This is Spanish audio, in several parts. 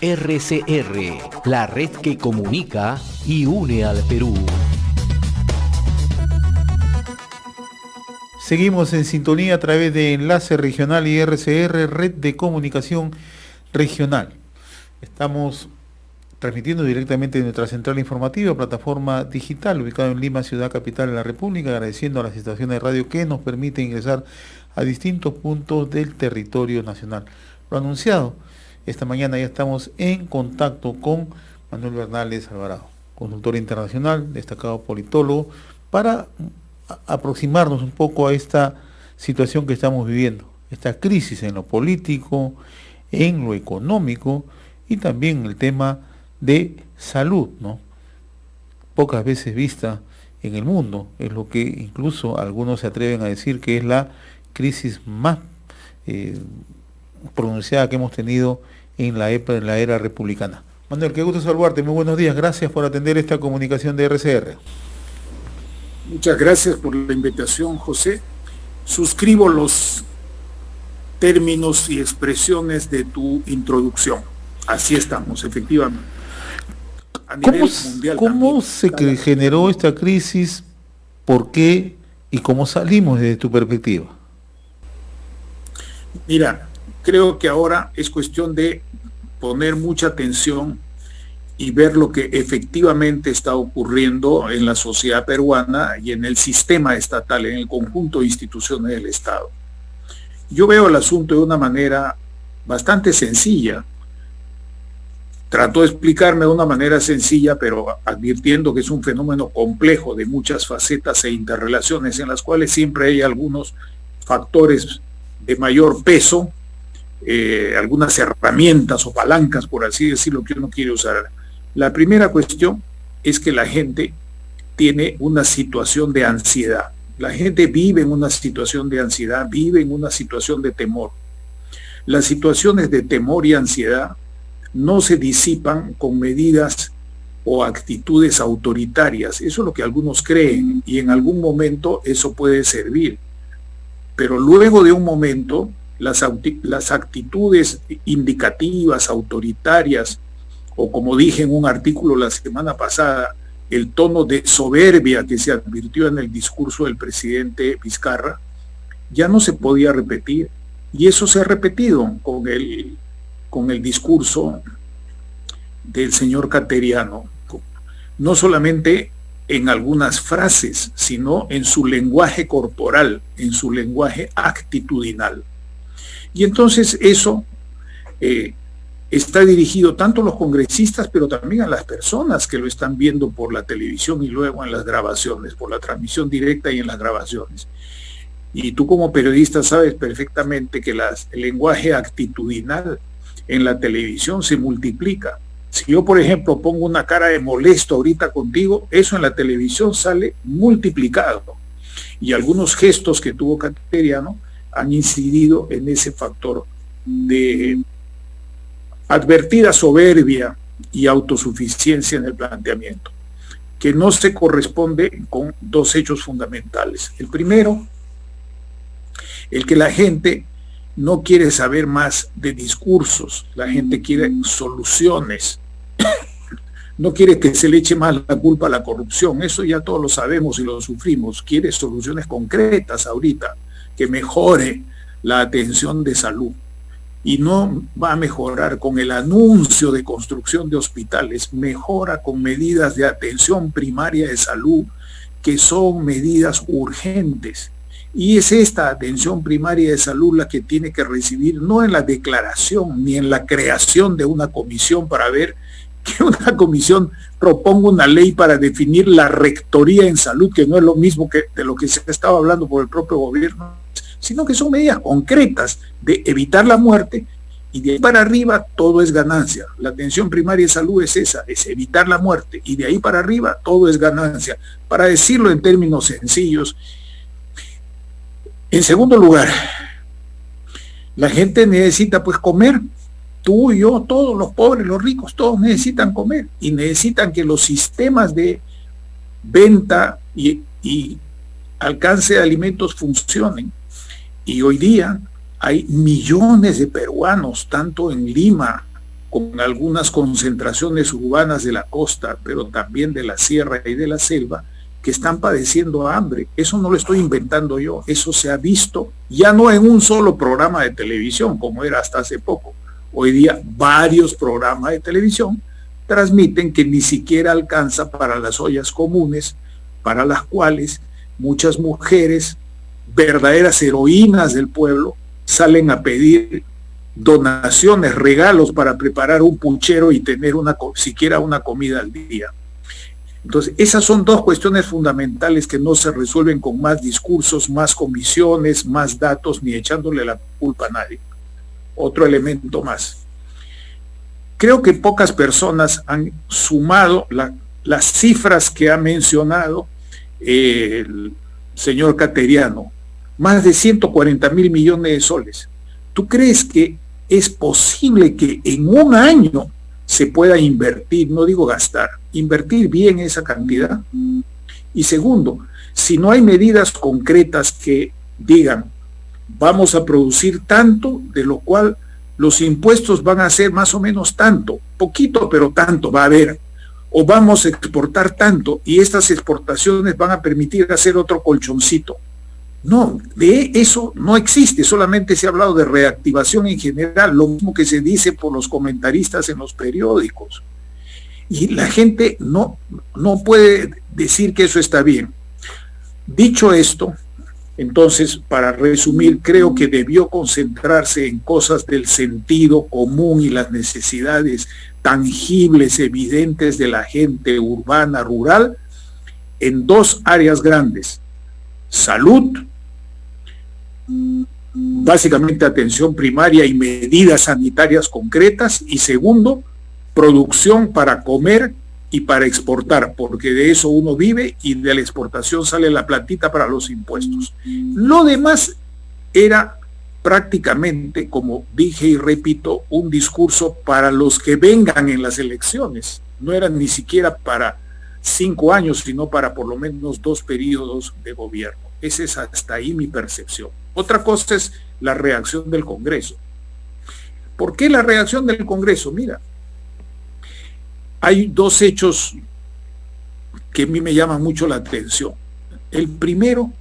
RCR, la red que comunica y une al Perú. Seguimos en sintonía a través de Enlace Regional y RCR, Red de Comunicación Regional. Estamos transmitiendo directamente de nuestra central informativa, plataforma digital, ubicada en Lima, ciudad capital de la República, agradeciendo a las estaciones de radio que nos permiten ingresar a distintos puntos del territorio nacional. Lo anunciado, esta mañana ya estamos en contacto con Manuel Bernales Alvarado, consultor internacional, destacado politólogo, para aproximarnos un poco a esta situación que estamos viviendo, esta crisis en lo político, en lo económico y también el tema de salud, ¿no? Pocas veces vista en el mundo, es lo que incluso algunos se atreven a decir que es la crisis más pronunciada que hemos tenido en la era republicana. Manuel, qué gusto saludarte, muy buenos días, gracias por atender esta comunicación de RCR. Muchas gracias por la invitación, José. Suscribo los términos y expresiones de tu introducción. Así estamos, efectivamente. ¿Cómo se generó esta crisis? ¿Por qué? ¿Y cómo salimos desde tu perspectiva? Mira, creo que ahora es cuestión de poner mucha atención y ver lo que efectivamente está ocurriendo en la sociedad peruana y en el sistema estatal, en el conjunto de instituciones del Estado. Yo veo el asunto de una manera bastante sencilla. Trato de explicarme de una manera sencilla, pero advirtiendo que es un fenómeno complejo de muchas facetas e interrelaciones en las cuales siempre hay algunos factores de mayor peso, algunas herramientas o palancas, por así decirlo, que uno quiere usar. La primera cuestión es que la gente tiene una situación de ansiedad. La gente vive en una situación de ansiedad, vive en una situación de temor. Las situaciones de temor y ansiedad no se disipan con medidas o actitudes autoritarias. Eso es lo que algunos creen y en algún momento eso puede servir. Pero luego de un momento, las actitudes indicativas, autoritarias, o como dije en un artículo la semana pasada, el tono de soberbia que se advirtió en el discurso del presidente Vizcarra, ya no se podía repetir. Y eso se ha repetido con el discurso del señor Cateriano, no solamente en algunas frases, sino en su lenguaje corporal, en su lenguaje actitudinal. Y entonces eso está dirigido tanto a los congresistas, pero también a las personas que lo están viendo por la televisión y luego en las grabaciones, por la transmisión directa y en las grabaciones. Y tú como periodista sabes perfectamente que el lenguaje actitudinal en la televisión se multiplica. Si yo, por ejemplo, pongo una cara de molesto ahorita contigo, eso en la televisión sale multiplicado. Y algunos gestos que tuvo Cateriano han incidido en ese factor de advertida soberbia y autosuficiencia en el planteamiento, que no se corresponde con dos hechos fundamentales. El primero, el que la gente no quiere saber más de discursos, la gente quiere soluciones, no quiere que se le eche más la culpa a la corrupción, eso ya todos lo sabemos y lo sufrimos, quiere soluciones concretas ahorita, que mejore la atención de salud. Y no va a mejorar con el anuncio de construcción de hospitales, mejora con medidas de atención primaria de salud, que son medidas urgentes. Y es esta atención primaria de salud la que tiene que recibir, no en la declaración ni en la creación de una comisión para ver que una comisión proponga una ley para definir la rectoría en salud, que no es lo mismo que de lo que se estaba hablando por el propio gobierno, sino que son medidas concretas de evitar la muerte, y de ahí para arriba todo es ganancia. La atención primaria de salud es esa, es evitar la muerte, y de ahí para arriba todo es ganancia. Para decirlo en términos sencillos, en segundo lugar, la gente necesita pues comer. Tú y yo, todos los pobres, los ricos, todos necesitan comer y necesitan que los sistemas de venta y alcance de alimentos funcionen. Y hoy día hay millones de peruanos, tanto en Lima con algunas concentraciones urbanas de la costa, pero también de la sierra y de la selva, que están padeciendo hambre. Eso no lo estoy inventando yo, eso se ha visto ya no en un solo programa de televisión, como era hasta hace poco. Hoy día varios programas de televisión transmiten que ni siquiera alcanza para las ollas comunes, para las cuales muchas mujeres, verdaderas heroínas del pueblo, salen a pedir donaciones, regalos para preparar un puchero y tener siquiera una comida al día. Entonces, esas son dos cuestiones fundamentales que no se resuelven con más discursos, más comisiones, más datos, ni echándole la culpa a nadie. Otro elemento más. Creo que pocas personas han sumado las cifras que ha mencionado el señor Cateriano. Más de 140.000 millones de soles. ¿Tú crees que es posible que en un año se pueda invertir, no digo gastar, invertir bien esa cantidad? Y segundo, si no hay medidas concretas que digan, vamos a producir tanto, de lo cual los impuestos van a ser más o menos tanto, poquito pero tanto va a haber, o vamos a exportar tanto y estas exportaciones van a permitir hacer otro colchoncito. No, de eso no existe, solamente se ha hablado de reactivación en general, lo mismo que se dice por los comentaristas en los periódicos. Y la gente no puede decir que eso está bien. Dicho esto, entonces, para resumir, creo que debió concentrarse en cosas del sentido común y las necesidades tangibles, evidentes de la gente urbana, rural, en dos áreas grandes: salud, básicamente atención primaria y medidas sanitarias concretas, y segundo, producción para comer y para exportar, porque de eso uno vive y de la exportación sale la platita para los impuestos. Lo demás era prácticamente, como dije y repito, un discurso para los que vengan en las elecciones. No era ni siquiera para 5 años, sino para por lo menos 2 periodos de gobierno. Esa es hasta ahí mi percepción. Otra cosa es la reacción del Congreso. ¿Por qué la reacción del Congreso? Mira, hay 2 hechos que a mí me llaman mucho la atención. El primero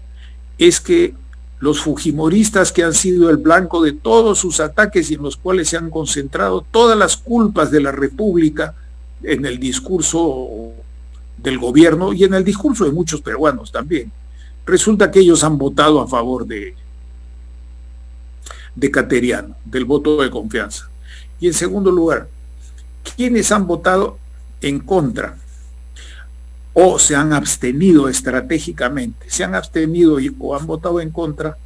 es que los fujimoristas, que han sido el blanco de todos sus ataques y en los cuales se han concentrado todas las culpas de la República en el discurso del gobierno y en el discurso de muchos peruanos también, resulta que ellos han votado a favor de Cateriano, del voto de confianza. Y en segundo lugar, ¿quiénes han votado en contra o se han abstenido estratégicamente? Se han abstenido o han votado en contra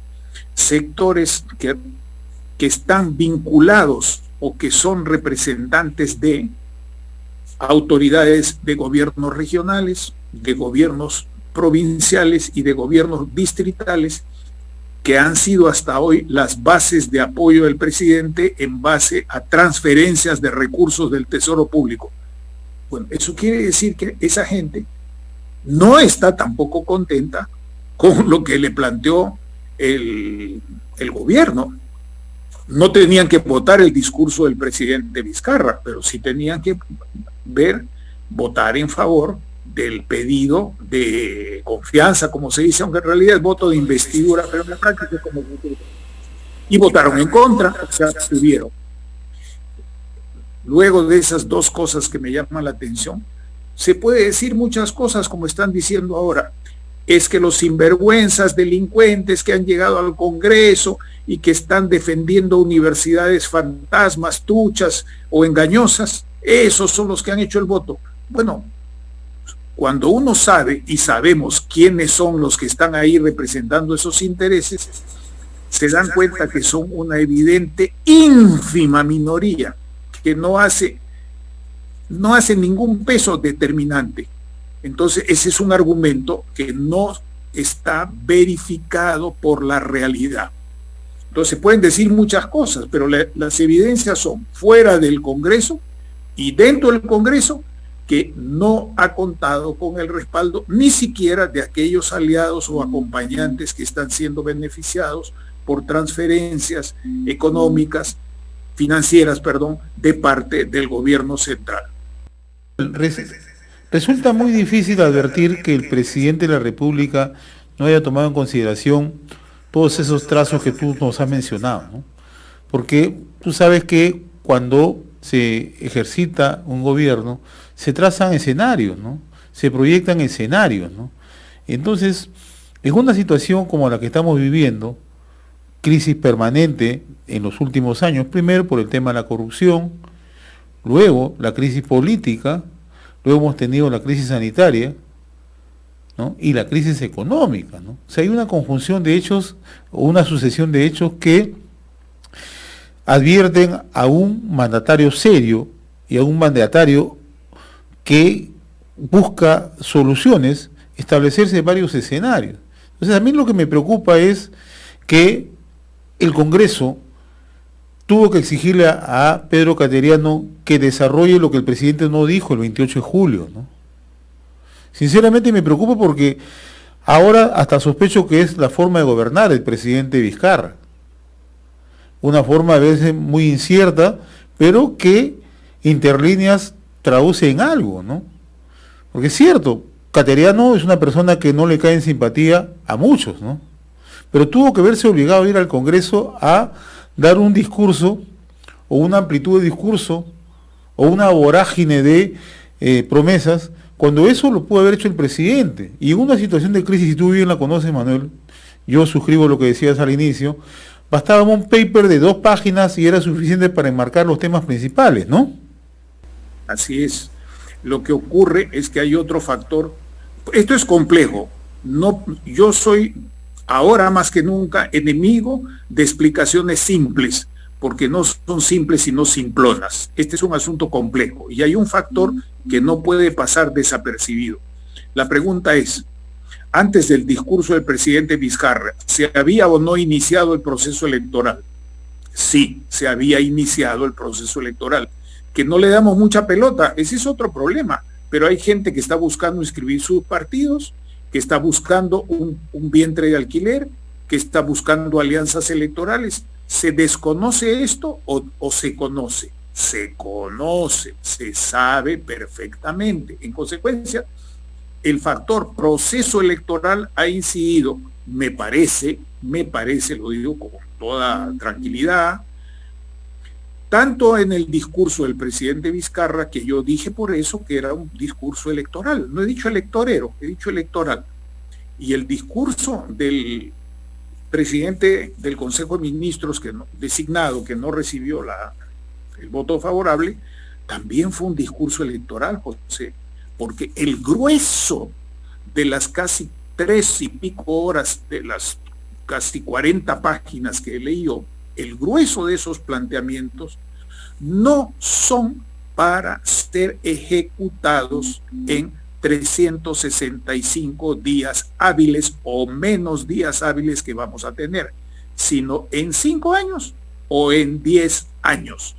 sectores que están vinculados o que son representantes de autoridades de gobiernos regionales, de gobiernos provinciales y de gobiernos distritales, que han sido hasta hoy las bases de apoyo del presidente en base a transferencias de recursos del Tesoro Público. Bueno, eso quiere decir que esa gente no está tampoco contenta con lo que le planteó el gobierno. No tenían que votar el discurso del presidente Vizcarra, pero sí tenían que votar en favor del pedido de confianza, como se dice, aunque en realidad es voto de investidura, pero en la práctica es como voto. Y votaron en contra, o sea, abstuvieron. Luego de esas 2 cosas que me llaman la atención, se puede decir muchas cosas como están diciendo ahora. Es que los sinvergüenzas delincuentes que han llegado al Congreso y que están defendiendo universidades fantasmas, truchas o engañosas, esos son los que han hecho el voto. Bueno, cuando uno sabe y sabemos quiénes son los que están ahí representando esos intereses, se dan cuenta que son una evidente ínfima minoría que no hace ningún peso determinante. Entonces ese es un argumento que no está verificado por la realidad. Entonces pueden decir muchas cosas, pero las evidencias son fuera del Congreso y dentro del Congreso, que no ha contado con el respaldo ni siquiera de aquellos aliados o acompañantes que están siendo beneficiados por transferencias económicas financieras, de parte del gobierno central. Resulta muy difícil advertir que el presidente de la República no haya tomado en consideración todos esos trazos que tú nos has mencionado, ¿no? Porque tú sabes que cuando se ejercita un gobierno, se trazan escenarios, ¿no? Se proyectan escenarios, ¿no? Entonces, en una situación como la que estamos viviendo, crisis permanente en los últimos años, primero por el tema de la corrupción, luego la crisis política, luego hemos tenido la crisis sanitaria, ¿no? Y la crisis económica, ¿no? O sea, hay una conjunción de hechos o una sucesión de hechos que advierten a un mandatario serio y a un mandatario que busca soluciones, establecerse varios escenarios. Entonces, a mí lo que me preocupa es que el Congreso tuvo que exigirle a Pedro Cateriano que desarrolle lo que el presidente no dijo el 28 de julio, ¿no? Sinceramente me preocupa porque ahora hasta sospecho que es la forma de gobernar el presidente Vizcarra. Una forma a veces muy incierta, pero que interlíneas traduce en algo, ¿no? Porque es cierto, Cateriano es una persona que no le cae en simpatía a muchos, ¿no? Pero tuvo que verse obligado a ir al Congreso a dar un discurso, o una amplitud de discurso, o una vorágine de promesas, cuando eso lo pudo haber hecho el presidente. Y en una situación de crisis, si tú bien la conoces, Manuel, yo suscribo lo que decías al inicio, bastaba un paper de 2 páginas y era suficiente para enmarcar los temas principales, ¿no? Así es. Lo que ocurre es que hay otro factor. Esto es complejo. No, yo soy ahora más que nunca enemigo de explicaciones simples, porque no son simples sino simplonas. Este es un asunto complejo y hay un factor que no puede pasar desapercibido. La pregunta es, antes del discurso del presidente Vizcarra, ¿se había o no iniciado el proceso electoral? Sí, se había iniciado el proceso electoral. Que no le damos mucha pelota, ese es otro problema, pero hay gente que está buscando inscribir sus partidos, que está buscando un vientre de alquiler, que está buscando alianzas electorales. ¿Se desconoce esto o se conoce? Se conoce, se sabe perfectamente. En consecuencia, el factor proceso electoral ha incidido, me parece, lo digo con toda tranquilidad, tanto en el discurso del presidente Vizcarra, que yo dije por eso que era un discurso electoral, no he dicho electorero, he dicho electoral, y el discurso del presidente del Consejo de Ministros designado, que no recibió el voto favorable, también fue un discurso electoral, José, porque el grueso de las casi 3 y pico horas, de las casi 40 páginas que leí, el grueso de esos planteamientos no son para ser ejecutados en 365 días hábiles o menos días hábiles que vamos a tener, sino en 5 años o en 10 años.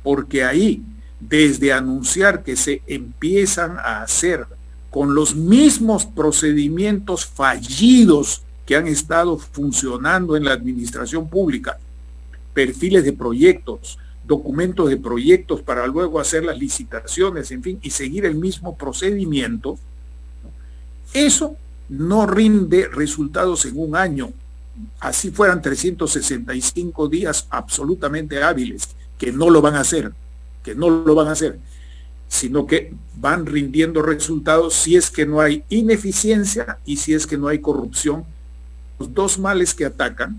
Porque ahí, desde anunciar que se empiezan a hacer con los mismos procedimientos fallidos que han estado funcionando en la administración pública, perfiles de proyectos, documentos de proyectos para luego hacer las licitaciones, en fin, y seguir el mismo procedimiento, eso no rinde resultados en un año, así fueran 365 días absolutamente hábiles, que no lo van a hacer, sino que van rindiendo resultados si es que no hay ineficiencia y si es que no hay corrupción, los 2 males que atacan,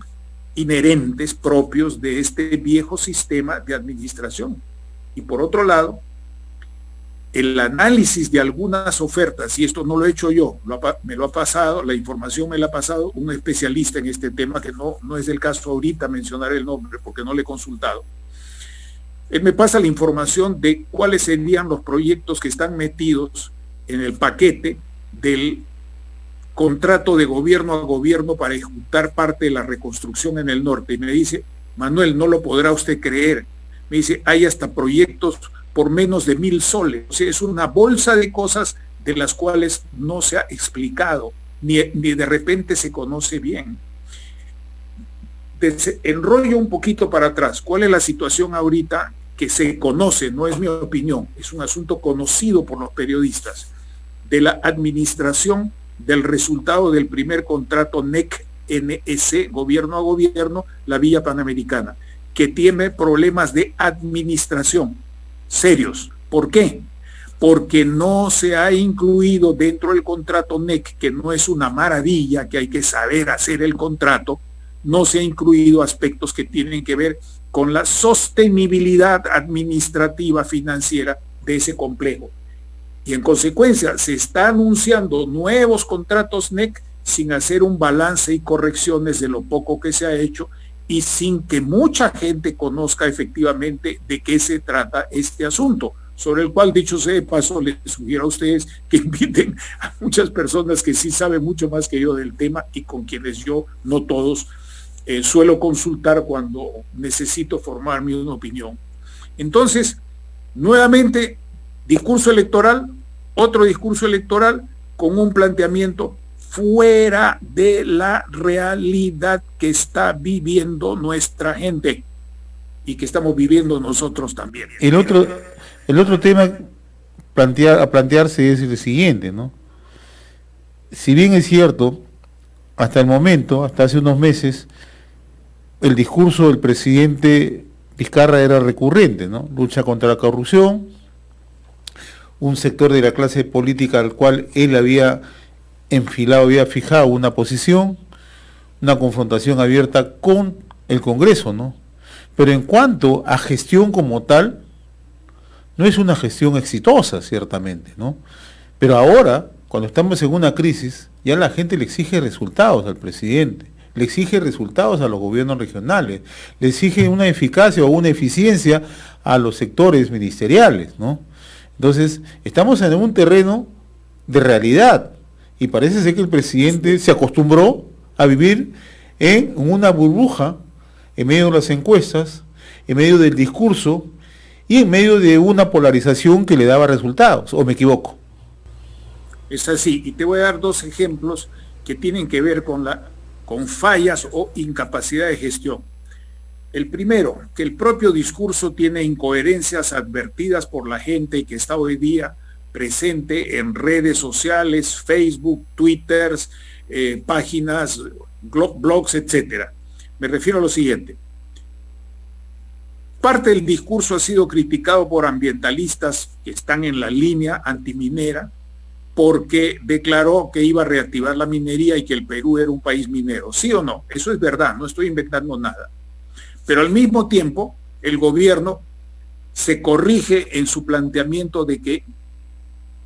inherentes, propios de este viejo sistema de administración. Y por otro lado, el análisis de algunas ofertas, y esto no lo he hecho yo, me lo ha pasado, la información me la ha pasado un especialista en este tema, que no es el caso ahorita mencionar el nombre porque no le he consultado. Él me pasa la información de cuáles serían los proyectos que están metidos en el paquete del contrato de gobierno a gobierno para ejecutar parte de la reconstrucción en el norte. Y me dice, Manuel, no lo podrá usted creer. Me dice, hay hasta proyectos por menos de 1,000 soles. O sea, es una bolsa de cosas de las cuales no se ha explicado, ni de repente se conoce bien. Enrollo un poquito para atrás. ¿Cuál es la situación ahorita que se conoce? No es mi opinión, es un asunto conocido por los periodistas, de la administración del resultado del primer contrato NEC-NEC, gobierno a gobierno, la Vía Panamericana, que tiene problemas de administración serios. ¿Por qué? Porque no se ha incluido dentro del contrato NEC, que no es una maravilla, que hay que saber hacer el contrato, no se ha incluido aspectos que tienen que ver con la sostenibilidad administrativa financiera de ese complejo. Y en consecuencia se está anunciando nuevos contratos NEC sin hacer un balance y correcciones de lo poco que se ha hecho y sin que mucha gente conozca efectivamente de qué se trata este asunto, sobre el cual, dicho sea de paso, les sugiero a ustedes que inviten a muchas personas que sí saben mucho más que yo del tema y con quienes yo, no todos, suelo consultar cuando necesito formarme una opinión. Entonces, nuevamente, discurso electoral, otro discurso electoral con un planteamiento fuera de la realidad que está viviendo nuestra gente y que estamos viviendo nosotros también. El otro tema a plantearse es el siguiente, ¿no? Si bien es cierto, hasta el momento, hasta hace unos meses, el discurso del presidente Vizcarra era recurrente, ¿no? Lucha contra la corrupción, un sector de la clase política al cual él había fijado una posición, una confrontación abierta con el Congreso, ¿no? Pero en cuanto a gestión como tal, no es una gestión exitosa, ciertamente, ¿no? Pero ahora, cuando estamos en una crisis, ya la gente le exige resultados al presidente, le exige resultados a los gobiernos regionales, le exige una eficacia o una eficiencia a los sectores ministeriales, ¿no? Entonces, estamos en un terreno de realidad y parece ser que el presidente se acostumbró a vivir en una burbuja, en medio de las encuestas, en medio del discurso y en medio de una polarización que le daba resultados, ¿o me equivoco? Es así, y te voy a dar dos ejemplos que tienen que ver con fallas o incapacidad de gestión. El primero, que el propio discurso tiene incoherencias advertidas por la gente que está hoy día presente en redes sociales, Facebook, Twitter, páginas, blogs, etcétera. Me refiero a lo siguiente. Parte del discurso ha sido criticado por ambientalistas que están en la línea antiminera porque declaró que iba a reactivar la minería y que el Perú era un país minero. ¿Sí o no? Eso es verdad, no estoy inventando nada. Pero al mismo tiempo, el gobierno se corrige en su planteamiento de que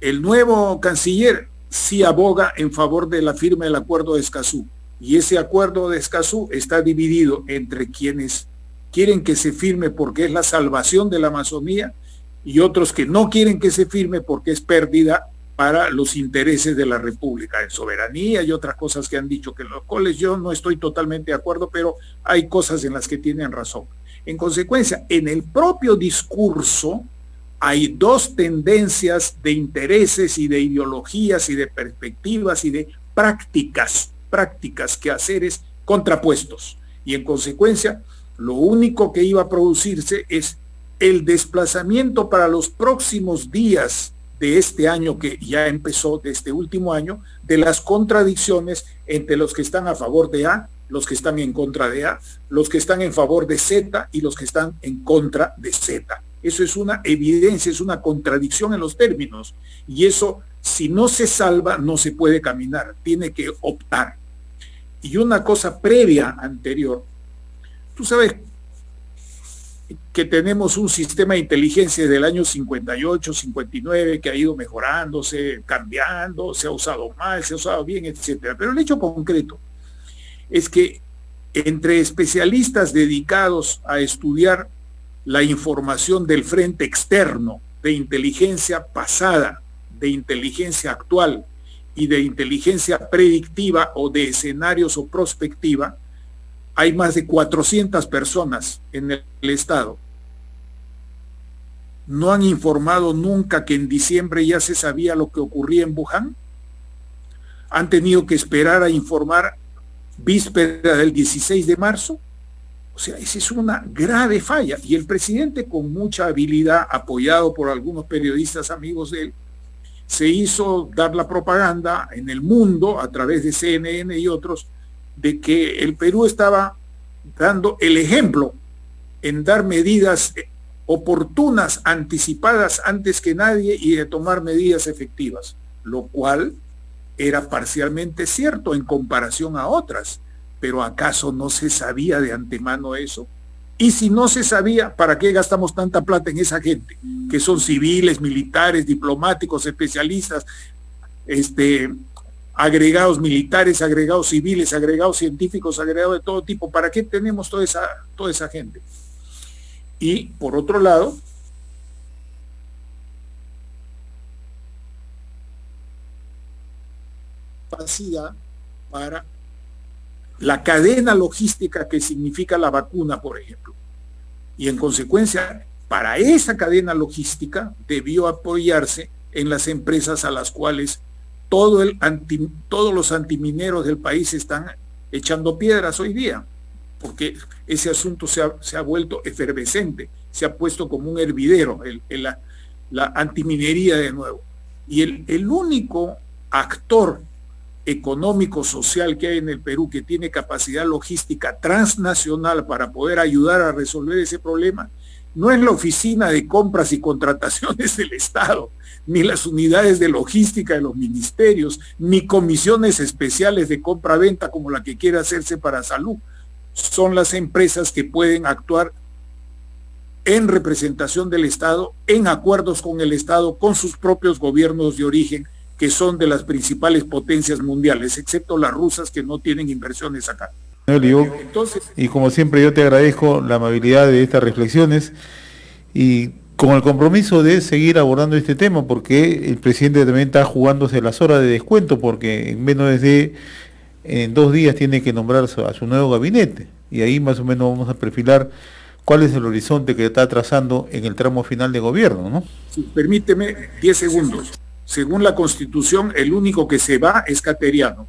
el nuevo canciller sí aboga en favor de la firma del acuerdo de Escazú. Y ese acuerdo de Escazú está dividido entre quienes quieren que se firme porque es la salvación de la Amazonía y otros que no quieren que se firme porque es pérdida para los intereses de la República, en soberanía y otras cosas que han dicho, que los cuales yo no estoy totalmente de acuerdo, pero hay cosas en las que tienen razón. En consecuencia, en el propio discurso hay dos tendencias de intereses y de ideologías y de perspectivas y de prácticas quehaceres contrapuestos. Y en consecuencia, lo único que iba a producirse es el desplazamiento para los próximos días de este año que ya empezó, de este último año, de las contradicciones entre los que están a favor de A, los que están en contra de A, los que están en favor de Z y los que están en contra de Z. Eso es una evidencia, es una contradicción en los términos. Y eso, si no se salva, no se puede caminar, tiene que optar. Y una cosa previa, anterior, tú sabes que tenemos un sistema de inteligencia del año 58, 59, que ha ido mejorándose, cambiando, se ha usado mal, se ha usado bien, etcétera. Pero el hecho concreto es que entre especialistas dedicados a estudiar la información del frente externo, de inteligencia pasada, de inteligencia actual y de inteligencia predictiva o de escenarios o prospectiva, hay más de 400 personas en el Estado. ¿No han informado nunca que en diciembre ya se sabía lo que ocurría en Wuhan? ¿Han tenido que esperar a informar víspera del 16 de marzo? O sea, esa es una grave falla. Y el presidente, con mucha habilidad, apoyado por algunos periodistas amigos de él, se hizo dar la propaganda en el mundo, a través de CNN y otros, de que el Perú estaba dando el ejemplo en dar medidas oportunas, anticipadas antes que nadie y de tomar medidas efectivas, lo cual era parcialmente cierto en comparación a otras. Pero ¿acaso no se sabía de antemano eso? Y si no se sabía, ¿para qué gastamos tanta plata en esa gente? Que son civiles, militares, diplomáticos, especialistas, agregados militares, agregados civiles, agregados científicos, agregados de todo tipo. ¿Para qué tenemos toda esa gente? Y por otro lado, capacidad para la cadena logística que significa la vacuna, por ejemplo. Y en consecuencia, para esa cadena logística debió apoyarse en las empresas a las cuales todos los antimineros del país están echando piedras hoy día, porque ese asunto se ha vuelto efervescente, se ha puesto como un hervidero, la antiminería de nuevo. Y el único actor económico social que hay en el Perú que tiene capacidad logística transnacional para poder ayudar a resolver ese problema no es la oficina de compras y contrataciones del Estado, ni las unidades de logística de los ministerios, ni comisiones especiales de compra-venta como la que quiere hacerse para salud. Son las empresas que pueden actuar en representación del Estado, en acuerdos con el Estado, con sus propios gobiernos de origen, que son de las principales potencias mundiales, excepto las rusas, que no tienen inversiones acá. Entonces, y como siempre yo te agradezco la amabilidad de estas reflexiones y con el compromiso de seguir abordando este tema, porque el presidente también está jugándose las horas de descuento, porque en menos de 2 días tiene que nombrar a su nuevo gabinete, y ahí más o menos vamos a perfilar cuál es el horizonte que está trazando en el tramo final de gobierno, ¿no? Sí, permíteme 10 segundos. Según la Constitución, el único que se va es Cateriano.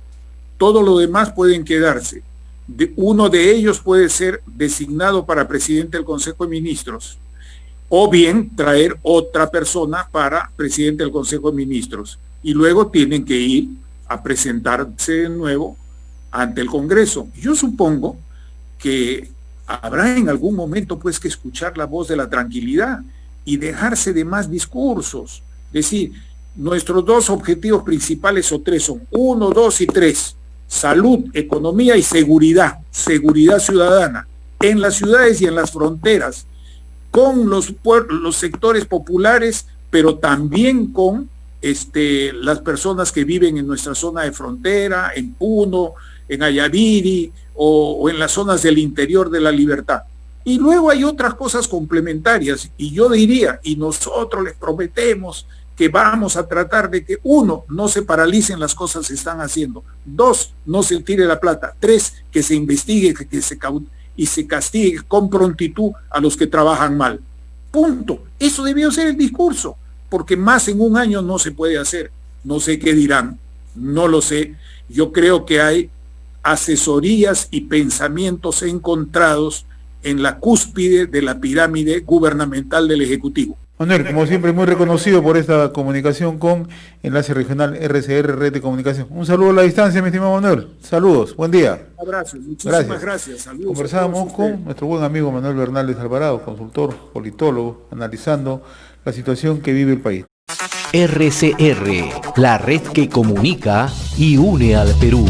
Todo lo demás pueden quedarse. Uno de ellos puede ser designado para presidente del Consejo de Ministros, o bien traer otra persona para presidente del Consejo de Ministros. Y luego tienen que ir a presentarse de nuevo ante el Congreso. Yo supongo que habrá en algún momento pues que escuchar la voz de la tranquilidad y dejarse de más discursos. Es decir, nuestros 2 objetivos principales o 3 son 1, 2 y 3. Salud, economía y seguridad ciudadana, en las ciudades y en las fronteras, con los sectores populares, pero también con las personas que viven en nuestra zona de frontera, en Puno, en Ayaviri o en las zonas del interior de la libertad. Y luego hay otras cosas complementarias, y yo diría, y nosotros les prometemos que vamos a tratar de que 1, no se paralicen las cosas que se están haciendo, 2, no se tire la plata, 3, que se investigue y se castigue con prontitud a los que trabajan mal. Punto. Eso debió ser el discurso, porque más en un año no se puede hacer. No sé qué dirán, no lo sé. Yo creo que hay asesorías y pensamientos encontrados en la cúspide de la pirámide gubernamental del Ejecutivo. Manuel, como siempre, muy reconocido por esta comunicación con Enlace Regional RCR, Red de Comunicación. Un saludo a la distancia, mi estimado Manuel. Saludos, buen día. Un abrazo, muchísimas gracias. Saludos. Conversábamos con nuestro buen amigo Manuel Bernaldez Alvarado, consultor, politólogo, analizando la situación que vive el país. RCR, la red que comunica y une al Perú.